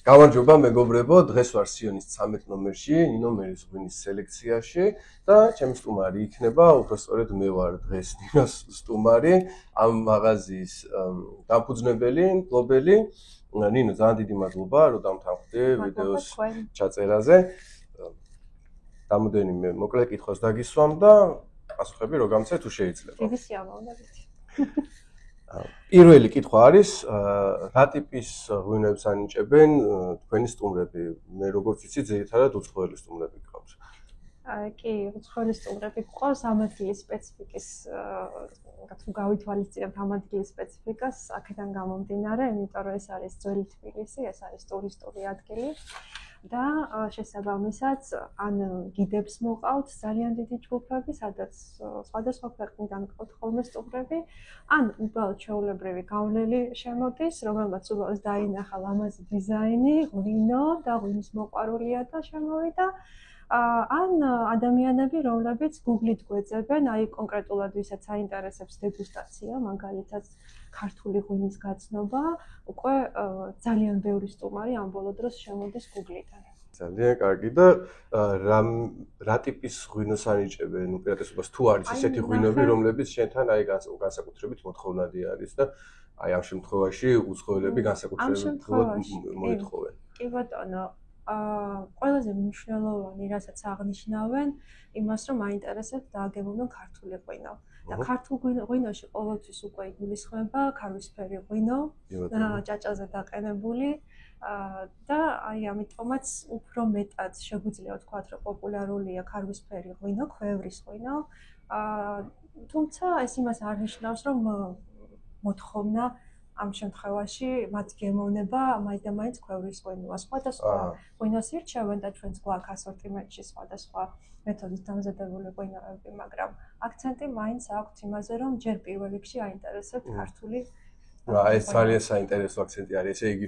გამარჯობა მეგობრებო, დღეს ვარ სიონის 13 ნომერში, ნინო მერის ღვინის სელექციაში და ჩემი სტუმარი იქნება, უბრალოდ მე ვარ დღეს ნინოს სტუმარი, ამ მაღაზიის დამფუძნებელი, მფლობელი. ნინო, ძალიან დიდი მადლობა, რომ დამთავრდი ვიდეოს ჩაწერაზე. Დამოდენიმე მოკლე კითხვას დაგისვამ და პასუხები რო გამცე თუ შეიძლება. დიდი სიამოვნებით. პირველი კითხვა არის, რა ტიპის ღვინოებს ანიჭებენ თქვენი სტუმრები? მე როგორც ვიცი, ძირითადად უცხოელი სტუმრები გყავს. კი, უცხოელი სტუმრები გყავს, ამ ადგილის სპეციფიკის თუ გავითვალისწინებთ ამ ადგილის სპეციფიკას, აქედან გამომდინარე, იმიტომ რომ ეს არის ძველი თბილისი, ეს არის ტურისტული ადგილი. და შესაბამისად, ან გიდებს მოყავთ ძალიან დიდი ჯგუფები, სადაც სხვადასხვა ქვეყნიდან გყავთ ხოლმე სტუმრები, ან უბრალოდ ჩვეულებრივი გავლელი შემოდის, რომელმაც უბრალოდ დაინახა ლამაზი დიზაინი, ღვინო და ღვინის მოყვარულია და შემოვიდა. ან ადამიანები, რომლებიც Google-ით გვეძებენ, აი კონკრეტულად ვისაც აინტერესებს დეგუსტაცია, მაგალითად ქართული ღვინის გაცნობა, უკვე ძალიან ბევრი სტუმარი ამ ბოლო დროს შემოდის Google-იდან. ძალიან კარგი და რა ტიპის ღვინოს ანიჭებენ? უპირატესობას თუ არის ესეთი ღვინოები, რომლებიც შენთან აი განსაკუთრებით მოთხოვნადი არის და აი ამ შემთხვევაში უცხოელები განსაკუთრებით მოითხოვენ. კი ბატონო, ყველაზე მნიშვნელოვანი, რასაც აღნიშნავენ, იმას, რომ აინტერესებთ დააგემოვნონ ქართული ღვინო. და ქართულ ღვინოში ყოველთვის უკვე იგულისხმება ქარვისფერი ღვინო, ჭაჭაზე დაყენებული და აი ამიტომაც უფრო მეტად შეგვიძლია ვთქვათ, რომ პოპულარულია ქარვისფერი ღვინო, ქვევრის ღვინო. თუმცა ეს იმას არ ნიშნავს, რომ მოთხოვნა ამ შემთხვევაში მათ გემოვნება მაინც და მაინც ქვევრის ღვინოა. სხვადასხვა ღვინოს ირჩევენ და ჩვენც გვაქვს ასორტიმენტში სხვადასხვა მეთოდით დამზადებული ღვინოები, მაგრამ აქცენტი მაინც აქვს იმაზე, რომ ჯერ პირველ რიგში აინტერესებთ ქართული. ეს ძალიან საინტერესო აქცენტი არის, ესე იგი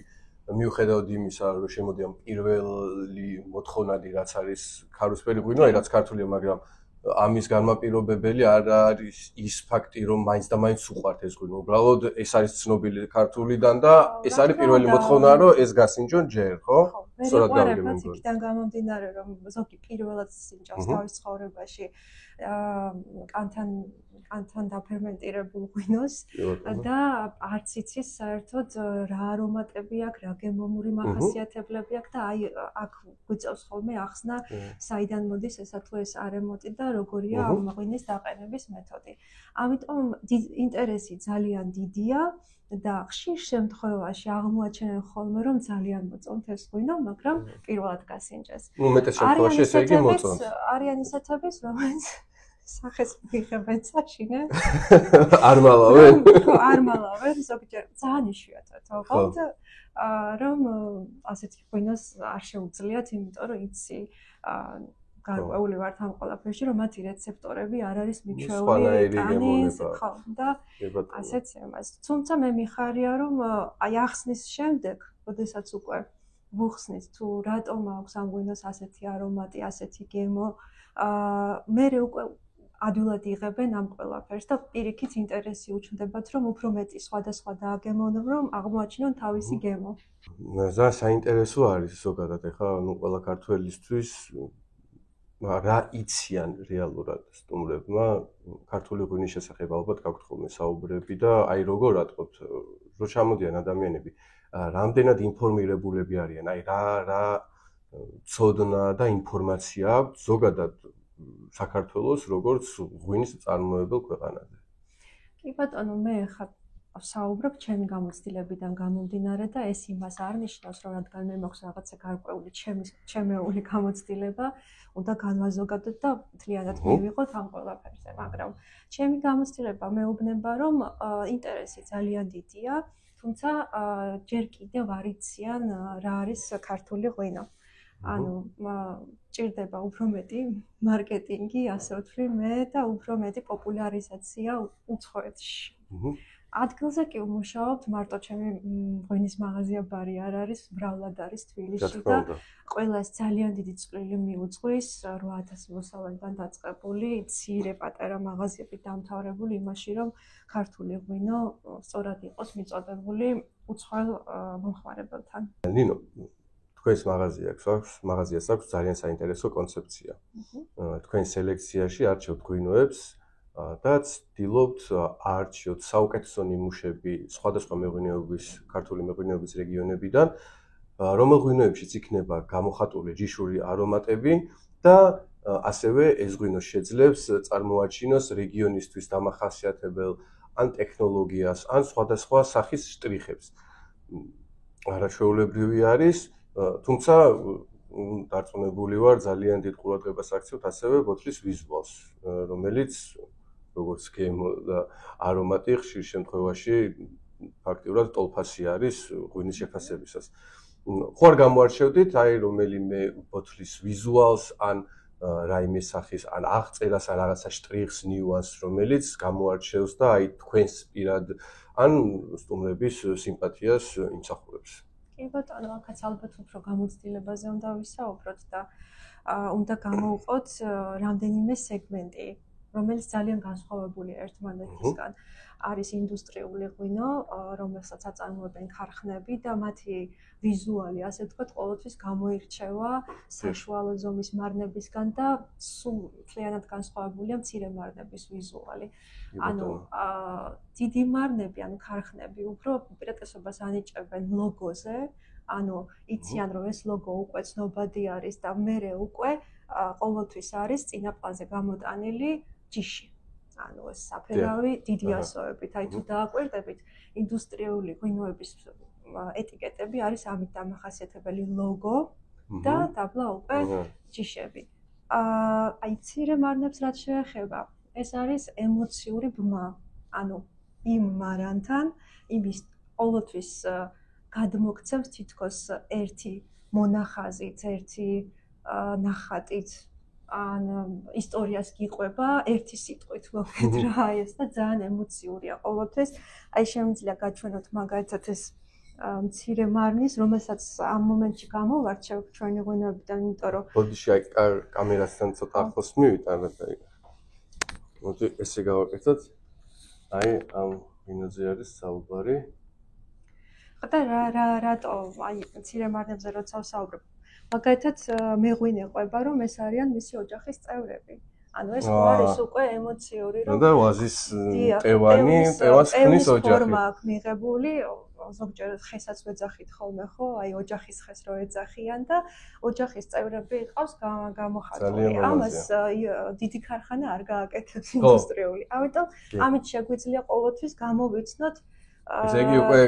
მიუხედავად იმისა, რომ შემოდიან პირველი მოთხოვნადი, რაც არის ქარვისფერი ღვინო, აი რაც ქართულია, მაგრამ ამის განმაპირობებელი არ არის ის ფაქტი, რომ მაინც და მაინც უყვართ ეს ღვინო. უბრალოდ ეს არის ცნობილი ქართულიდან და ეს არის პირველი მოთხოვნა, რომ ეს გასინჯონ ჯერ, ხო? სწორად გავიგებ. იქიდან გამომდინარე, რომ ზოგი პირველად სინჯავს თავის ცხოვრებაში კანთან დაფერმენტირებულ ღვინოს და არც იცის საერთოდ რა არომატები აქვს, რა გემოვნური მახასიათებლები აქვს და აი აქ გვიწევს ხოლმე ახსნა, საიდან მოდის ესა თუ ეს არემონტი და როგორია ამ ღვინის დაყენების მეთოდი. ამიტომ ინტერესი ძალიან დიდია და ხშირ შემთხვევაში აღმოაჩენენ ხოლმე, რომ ძალიან მოწონთ ეს ღვინო, მაგრამ პირველად გასინჯეს. უმეტეს შემთხვევაში ესე იგი მოწონთ. არიან ისეთების, რომელიც სახეს მიღებენ საშინე. არ მალავენ? არ მალავენ, ზოგჯერ ძალიან იშვიათად ვთქვათ, რომ ასეთი ღვინოს არ შეუძლიათ, იმიტომ რომ იცი გარკვეული ვართ ამ ყველაფერში, რომ მათი რეცეპტორები არ არის მიჩვეული კანის, ხო, და ასეც იმას. თუმცა მე მიხარია, რომ აი ახსნის შემდეგ, ოდესაც უკვე ვუხსნით თუ რატომ აქვს ამ ღვინოს ასეთი არომატი, ასეთი გემო, მე უკვე ადვილად იღებენ ამ ყველაფერს და პირიქით ინტერესი უჩნდებათ, რომ უფრო მეტი სხვადასხვა დააგემოვნონ, რომ აღმოაჩინონ თავისი გემო. ძალიან საინტერესო არის ზოგადად, ეხლა ყველა ქართველისთვის რა იციან რეალურად სტუმრებმა ქართული ღვინის შესახებ ალბათ გაქვთ ხოლმე საუბრები და აი როგორ ატყობთ, რომ ჩამოდიან ადამიანები, რამდენად ინფორმირებულები არიან, აი რა ცოდნა და ინფორმაცია აქვს ზოგადად საქართველოს როგორც ღვინის წარმოებელ ქვეყანაზე. კი ბატონო, მე ხა საუბრობ ჩემი გამოცდილებიდან გამომდინარე და ეს იმას არ ნიშნავს, რომ რადგან მე მაქვს რაღაცა გარკვეული ჩემეული გამოცდილება, უნდა განვაზოგადოთ და მთლიანად მივიღოთ ამ ყველაფერზე, მაგრამ ჩემი გამოცდილება მეუბნება, რომ ინტერესი ძალიან დიდია, თუმცა ჯერ კიდევ არ იციან რა არის ქართული ღვინო. ანუ ჭირდება უფრო მეტი მარკეტინგი, ასე ვთვლი მე და უფრო მეტი პოპულარიზაცია უცხოეთში. ადგილზე კი ვმუშაობთ, მარტო ჩემი ღვინის მაღაზია ბარი არ არის, მრავლად არის თბილისში და ყველას ძალიან დიდი წვლილი მიუძღვის 8000 მოსავალიდან დაწყებული მცირე პატარა მაღაზიები დამთავრებული იმაში, რომ ქართული ღვინო სწორად იყოს მიწოდებული უცხოელ მომხმარებელთან. ნინო, თქვენს მაღაზიას აქვს ძალიან საინტერესო კონცეფცია. თქვენ სელექციაში არჩევთ ღვინოებს და ცდილობთ არჩიოთ საუკეთესო ნიმუშები სხვადასხვა მეღვინეობის, ქართული მეღვინეობის რეგიონებიდან, რომელ ღვინოებშიც იქნება გამოხატული ჯიშური არომატები და ასევე ეს ღვინო შეძლებს წარმოაჩინოს რეგიონისთვის დამახასიათებელ ან ტექნოლოგიას, ან სხვადასხვა სახის შტრიხებს. არაჩვეულებრივი არის, თუმცა დარწმუნებული ვარ, ძალიან დიდ ყურადღებას აქცევთ ასევე ბოთლის ვიზუალს, რომელიც როგორც გემო და არომატი ხშირ შემთხვევაში ფაქტიურად ტოლფასი არის ღვინის შეფასებისას. ხო არ გამოარჩევდით აი რომელიმე ბოთლის ვიზუალს ან რაიმე სახის ან აღწერას ან რაღაცა შტრიხს, ნიუანსს, რომელიც გამოარჩევს და აი თქვენს პირად ან სტუმრების სიმპათიას იმსახურებს. კი ბატონო, აქაც ალბათ უფრო გამოცდილებაზე უნდა ვისაუბროთ და უნდა გამოვყოთ რამდენიმე სეგმენტი, რომელიც ძალიან განსხვავებულია ერთმანეთისგან. არის ინდუსტრიული ღვინო, რომელსაც აწარმოებენ ქარხნები და მათი ვიზუალი, ასე ვთქვათ, ყოველთვის გამოირჩევა საშუალო ზომის მარნებისგან და სულ მთლიანად განსხვავებულია მცირე მარნების ვიზუალი. ანუ დიდი მარნები, ანუ ქარხნები უფრო უპირატესობას ანიჭებენ ლოგოზე, ანუ იციან, რომ ეს ლოგო უკვე ცნობადი არის და მერე უკვე ყოველთვის არის წინაპლანზე გამოტანილი ჯიში. ანუ ეს საფერავი დიდი ასოებით, აი თუ დააკვირდებით, ინდუსტრიული ღვინოების ეტიკეტები არის ამით დამახასიათებელი ლოგო და დაბლა უკვე ჯიშები. აი მცირე მარნებს რაც შეეხება, ეს არის ემოციური ბმა. ანუ იმ მარანთან, იმის ყოველთვის გადმოქცევს თითქოს ერთი მონახაზით, ერთი ნახატით ან ისტორიას გიყვება ერთი სიტყვით მოგეთ რა აი ეს და ძალიან ემოციურია ყოველთვის. აი შემიძლია გაჩვენოთ მაგალითად ეს მცირე მარნის, რომელსაც ამ მომენტში გამოვარჩევ ჩვენი ღვინოებიდან, იმიტომ რომ ბოდიში აი კამერასთან ცოტა ახლოს მივიტანოთ აი. მოდი ესე გავაკეთოთ. აი ამ ღვინოზე არის საუბარი. და რატო აი მცირე მარნებზე როცა ვსაუბრობ, მაგალითად მეღვინე ყვება, რომ ეს არიან მისი ოჯახის წევრები. ანუ ეს არის უკვე ემოციური, რომ და ვაზის ტევას ხნის ოჯახი. ფორმა აქვს მიღებული, ზოგჯერ ხესაც ვეძახით ხოლმე, ხო? აი ოჯახის ხეს რო ეძახიან და ოჯახის წევრები იყავს გამოხატული. ამას დიდი ქარხანა არ გააკეთებს ინდუსტრიული. ამიტომ ამით შეგვიძლია ყოველთვის გამოვიცნოთ ესე იგი უკვე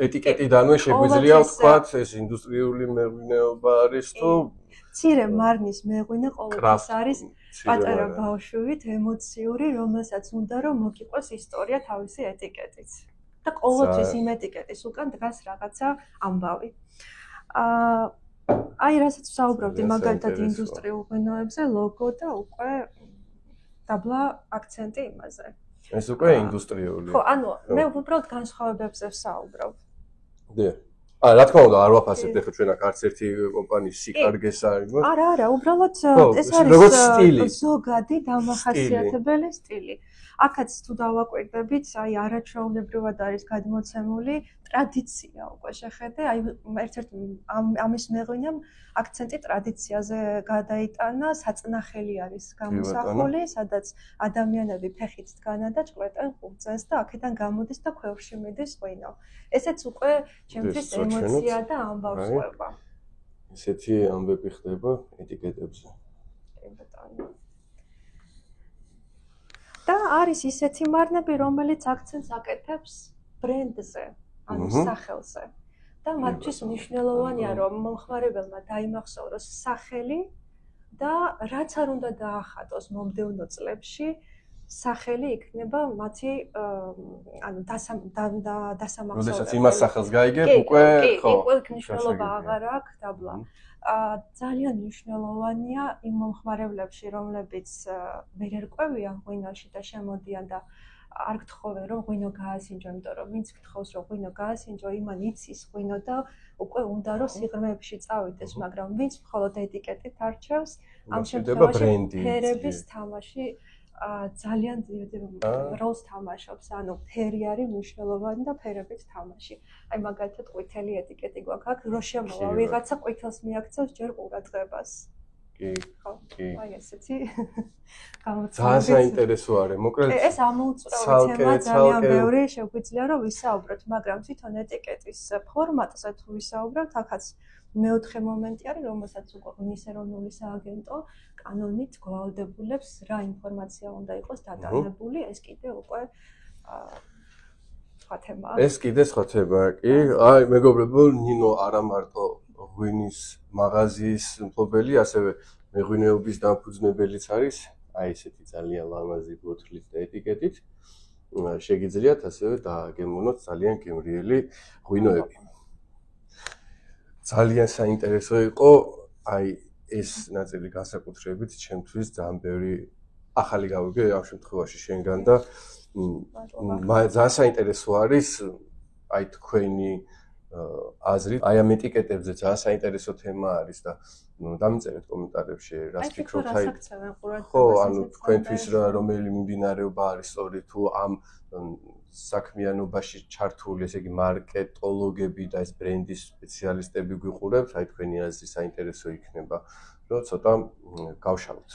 ეტიკეტიდანვე შეგვიძლია ვთქვათ ეს ინდუსტრიული მეღვინეობა არის თუ მცირე მარნის მეღვინე ყოველთვის არის პატარა ბავშვით ემოციური, რომელსაც უნდა რომ მოგიყვეს ისტორია თავისი ეტიკეტით. და ყოველთვის იმ ეტიკეტის უკან დგას რაღაცა ამბავი. აი რასაც ვსაუბრობდი მაგალითად ინდუსტრიულ ღვინოებზე, ლოგო და უკვე დაბლა აქცენტი იმაზე. ეს უკვე ინდუსტრიული. ხო, ანუ მე უბრალოდ განსხვავებებზე ვსაუბრობ. დიახ. რა თქმა უნდა, არ ვაფასებთ ახლა ჩვენ აქ არც ერთი კომპანიის სიკარგეს არ იმას. არა, უბრალოდ ეს არის ზოგადი დამახასიათებელი სტილი. აქაც თუ დავაკვირდებით, აი არაჩვეულებრივად არის გადმოცემული ტრადიცია უკვე შეხედე, აი ერთ-ერთ ამის მეღვინემ აქცენტი ტრადიციაზე გადაიტანა, საწნახელი არის გამოსახული, სადაც ადამიანები ფეხით დგანან და ჭყვეტენ ყურძენს და აქედან გამოდის და ქვევრში მიდის ღვინო. ესეც უკვე ჩემთვის ემოცია და ამბავს ყვება. ესეთი ამბები ხდება ეტიკეტებზე. და არის ისეთი მარნები, რომელიც აქცენტს აკეთებს ბრენდზე, ანუ სახელზე. და მათთვის მნიშვნელოვანია, რომ მომხმარებელმა დაიმახსოვროს სახელი და რაც არ უნდა დაახატოს მომდევნო წლებში, სახელი იქნება მათი ანუ დასამახსოვრებელი. როდესაც იმას სახელს გაიგებ, უკვე ხო, უკვე მნიშვნელობა აღარ აქვს დაბლა. ძალიან მნიშვნელოვანია იმ მომხმარებლებში, რომლებიც ვერ ერკვევიან ღვინოში და შემოდიან და არ გთხოვენ რომ ღვინო გაასინჯო, იმიტომ რომ ვინც გთხოვს რომ ღვინო გაასინჯო, იმან იცის ღვინო და უკვე უნდა რომ სიღრმეებში წავიდეს, მაგრამ ვინც მხოლოდ ეტიკეტით არჩევს, ამ შემთხვევაში ფერების თამაში ძალიან დიდი როლს თამაშობს, ანუ ფერი არის მნიშვნელოვანი და ფერებით თამაში. აი მაგალითად ყვითელი ეტიკეტი გვაქვს აქ, რო შემოვა ვიღაცა ყვითელს მიაქცევს ჯერ ყურადღებას. კი, კი. აი ესეთი გამოცხადება. ძალიან საინტერესო არის. მოკლედ ეს ამოუწურავი თემა ძალიან ბევრი შეგვიძლია რომ ვისაუბროთ, მაგრამ თვითონ ეტიკეტის ფორმატზე თუ ვისაუბროთ, ახაც მეოთხე მომენტი არის, რომელსაც უკვე ღვინის ეროვნული სააგენტო კანონით გვავალდებულებს რა ინფორმაცია უნდა იყოს დატანებული, ეს კიდე უკვე სხვა თემაა. ეს კიდე სხვა თემაა, კი. აი, მეგობრებო, ნინო არა მარტო ღვინის მაღაზიის მფლობელი, ასევე მეღვინეობის დამფუძნებელიც არის. აი ესეთი ძალიან ლამაზი ბოთლით და ეტიკეტით. შეგიძლიათ ასევე დააგემონოთ ძალიან გემრიელი ღვინოები. ძალიან საინტერესო იყო, აი ეს ნაწილი განსაკუთრებით ჩემთვის ძალიან ბევრი ახალი გავიგე ამ შემთხვევაში შენგან და ძალიან საინტერესო არის აი თქვენი აზრი. აი ამ ეტიკეტებზე ძალიან საინტერესო თემა არის და დამიწერეთ კომენტარებში რას ფიქრობთ აი ხო, ანუ თქვენთვის რომელი მიმდინარეობა არის სწორი თუ ამ საქმიანობაში ჩართული, ესე იგი მარკეტოლოგები და ეს ბრენდის სპეციალისტები გვიყურებთ, აი თქვენი აზრი საინტერესო იქნება, რომ ცოტა გავშალოთ.